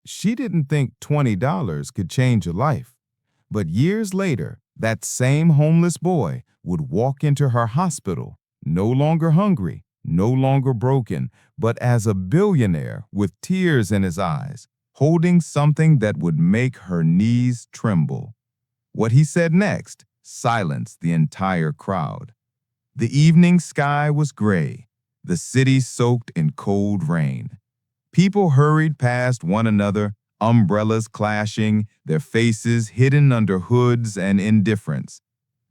She didn't think $20 could change a life. But years later, that same homeless boy would walk into her hospital, no longer hungry, no longer broken, but as a billionaire with tears in his eyes, holding something that would make her knees tremble. What he said next silenced the entire crowd. The evening sky was gray, the city soaked in cold rain. People hurried past one another, umbrellas clashing, their faces hidden under hoods and indifference.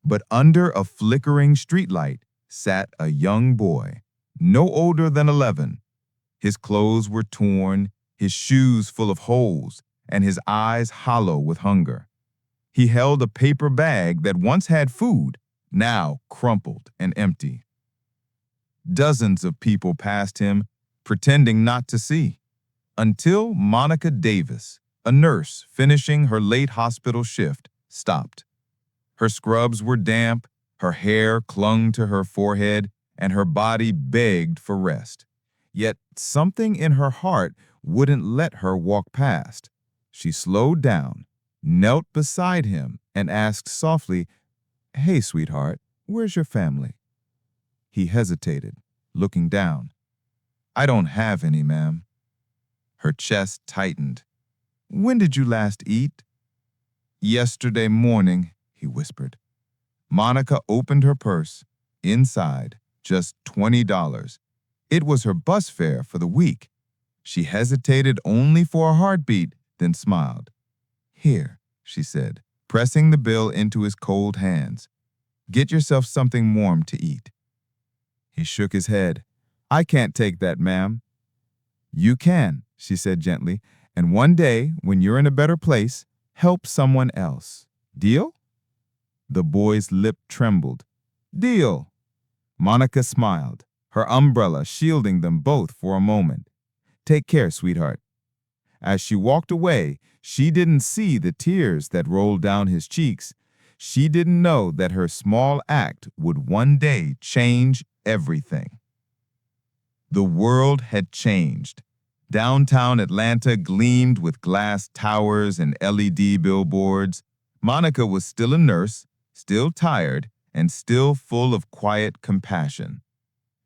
But under a flickering streetlight sat a young boy, no older than 11. His clothes were torn, his shoes full of holes, and his eyes hollow with hunger. He held a paper bag that once had food, now crumpled and empty. Dozens of people passed him, pretending not to see, until Monica Davis, a nurse finishing her late hospital shift, stopped. Her scrubs were damp, her hair clung to her forehead, and her body begged for rest. Yet something in her heart wouldn't let her walk past. She slowed down, knelt beside him, and asked softly, "Hey, sweetheart, where's your family?" He hesitated, looking down. "I don't have any, ma'am." Her chest tightened. "When did you last eat?" "Yesterday morning," he whispered. Monica opened her purse. Inside, just $20. It was her bus fare for the week. She hesitated only for a heartbeat, then smiled. "Here," she said, pressing the bill into his cold hands. "Get yourself something warm to eat." He shook his head. "I can't take that, ma'am." "You can," she said gently, "and one day, when you're in a better place, help someone else. Deal?" The boy's lip trembled. "Deal." Monica smiled, her umbrella shielding them both for a moment. "Take care, sweetheart." As she walked away, she didn't see the tears that rolled down his cheeks. She didn't know that her small act would one day change everything. The world had changed. Downtown Atlanta gleamed with glass towers and LED billboards. Monica was still a nurse, still tired, and still full of quiet compassion.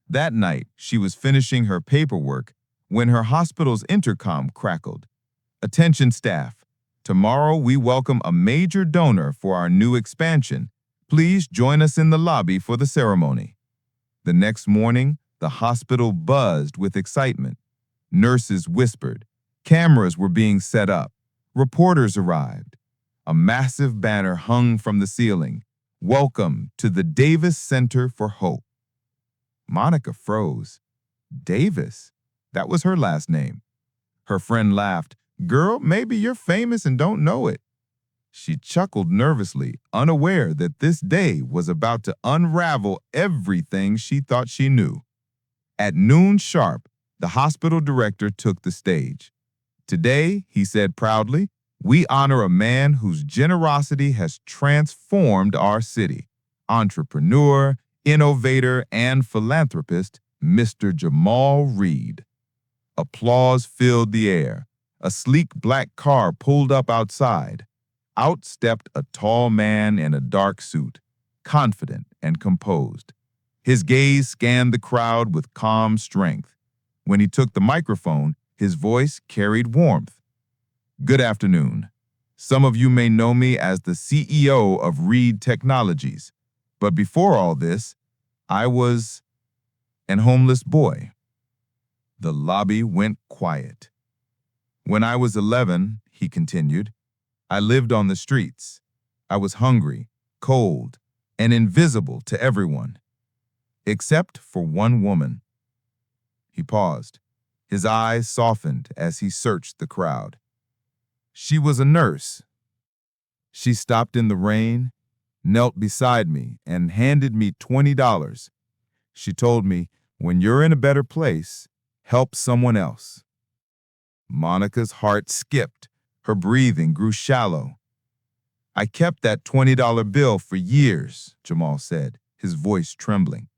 That night, she was finishing her paperwork when her hospital's intercom crackled. "Attention staff, tomorrow we welcome a major donor for our new expansion. Please join us in the lobby for the ceremony." The next morning, the hospital buzzed with excitement. Nurses whispered. Cameras were being set up. Reporters arrived. A massive banner hung from the ceiling. "Welcome to the Davis Center for Hope." Monica froze. Davis? That was her last name. Her friend laughed. "Girl, maybe you're famous and don't know it." She chuckled nervously, unaware that this day was about to unravel everything she thought she knew. At noon sharp, the hospital director took the stage. "Today," he said proudly, "we honor a man whose generosity has transformed our city. Entrepreneur, innovator, and philanthropist, Mr. Jamal Reed." Applause filled the air. A sleek black car pulled up outside. Out stepped a tall man in a dark suit, confident and composed. His gaze scanned the crowd with calm strength. When he took the microphone, his voice carried warmth. "Good afternoon. Some of you may know me as the CEO of Reed Technologies, but before all this, I was an homeless boy." The lobby went quiet. "When I was 11, he continued, I lived on the streets. I was hungry, cold, and invisible to everyone, except for one woman." He paused. His eyes softened as he searched the crowd. "She was a nurse. She stopped in the rain, knelt beside me, and handed me $20. She told me, 'When you're in a better place, help someone else.'" Monica's heart skipped. Her breathing grew shallow. "I kept that $20 bill for years," Jamal said, his voice trembling.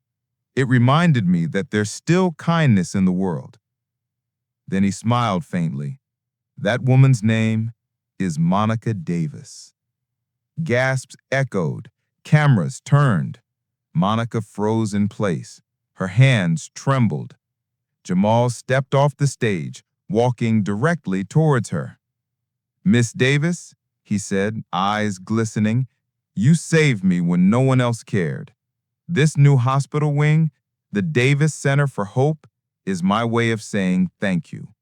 "It reminded me that there's still kindness in the world." Then he smiled faintly. That woman's name is Monica Davis. Gasps echoed. Cameras turned. Monica froze in place. Her hands trembled. Jamal stepped off the stage, walking directly towards her. "Miss Davis," he said, eyes glistening, "you saved me when no one else cared. This new hospital wing, the Davis Center for Hope, is my way of saying thank you."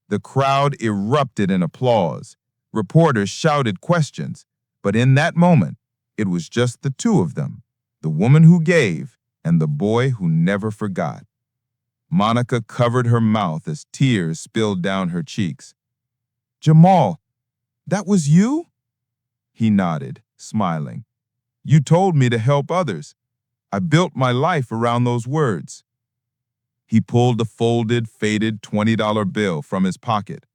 The crowd erupted in applause. Reporters shouted questions. But in that moment, it was just the two of them, the woman who gave and the boy who never forgot. Monica covered her mouth as tears spilled down her cheeks. "Jamal, that was you?" He nodded, smiling. "You told me to help others. I built my life around those words." He pulled a folded, faded $20 bill from his pocket.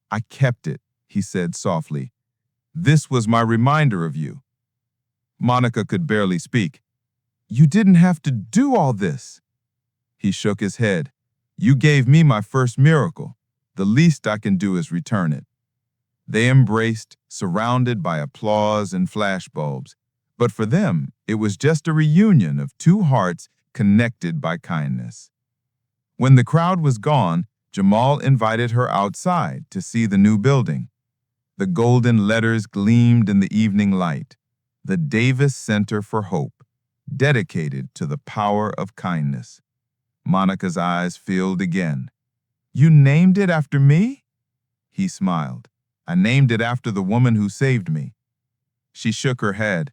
"I kept it," he said softly. "This was my reminder of you." Monica could barely speak. "You didn't have to do all this." He shook his head. "You gave me my first miracle. The least I can do is return it." They embraced, surrounded by applause and flashbulbs. But for them, it was just a reunion of two hearts connected by kindness. When the crowd was gone, Jamal invited her outside to see the new building. The golden letters gleamed in the evening light. The Davis Center for Hope, dedicated to the power of kindness. Monica's eyes filled again. "You named it after me?" He smiled. "I named it after the woman who saved me." She shook her head.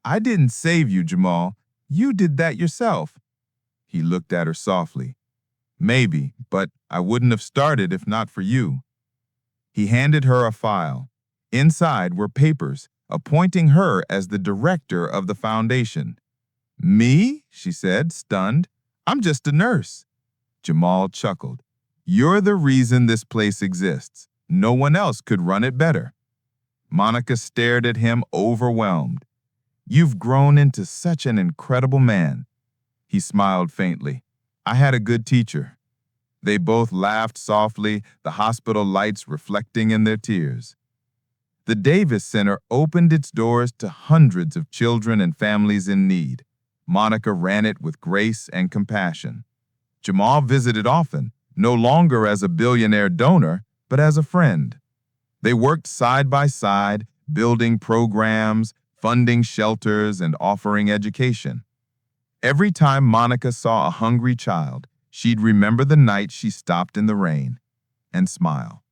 "I didn't save you, Jamal. You did that yourself." He looked at her softly. "Maybe, but I wouldn't have started if not for you." He handed her a file. Inside were papers appointing her as the director of the foundation. "Me?" she said, stunned. "I'm just a nurse." Jamal chuckled. "You're the reason this place exists. No one else could run it better." Monica stared at him, overwhelmed. "You've grown into such an incredible man." He smiled faintly. "I had a good teacher." They both laughed softly, the hospital lights reflecting in their tears. The Davis Center opened its doors to hundreds of children and families in need. Monica ran it with grace and compassion. Jamal visited often, no longer as a billionaire donor, but as a friend. They worked side by side, building programs, funding shelters, and offering education. Every time Monica saw a hungry child, she'd remember the night she stopped in the rain and smile.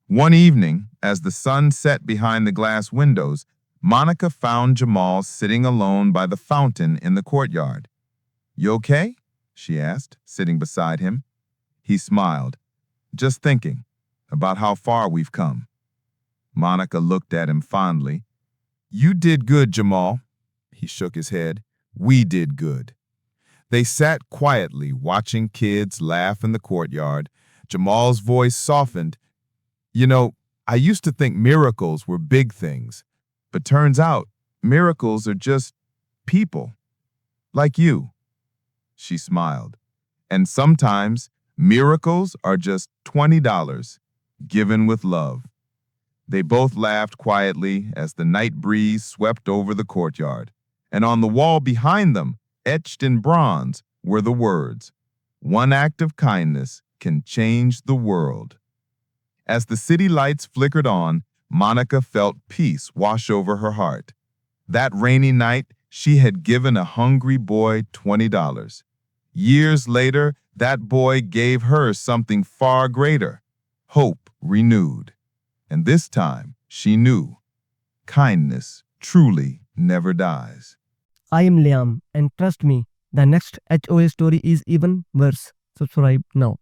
One evening, as the sun set behind the glass windows, Monica found Jamal sitting alone by the fountain in the courtyard. "You okay?" she asked, sitting beside him. He smiled. "Just thinking about how far we've come." Monica looked at him fondly. "You did good, Jamal." He shook his head. "We did good." They sat quietly, watching kids laugh in the courtyard. Jamal's voice softened. "You know, I used to think miracles were big things, but turns out miracles are just people, like you." She smiled. "And sometimes miracles are just $20, given with love." They both laughed quietly as the night breeze swept over the courtyard, and on the wall behind them, etched in bronze, were the words, "One act of kindness can change the world." As the city lights flickered on, Monica felt peace wash over her heart. That rainy night, she had given a hungry boy $20. Years later, that boy gave her something far greater, hope renewed. And this time, she knew, kindness truly never dies. I am Liam, and trust me, the next HOA story is even worse. Subscribe now.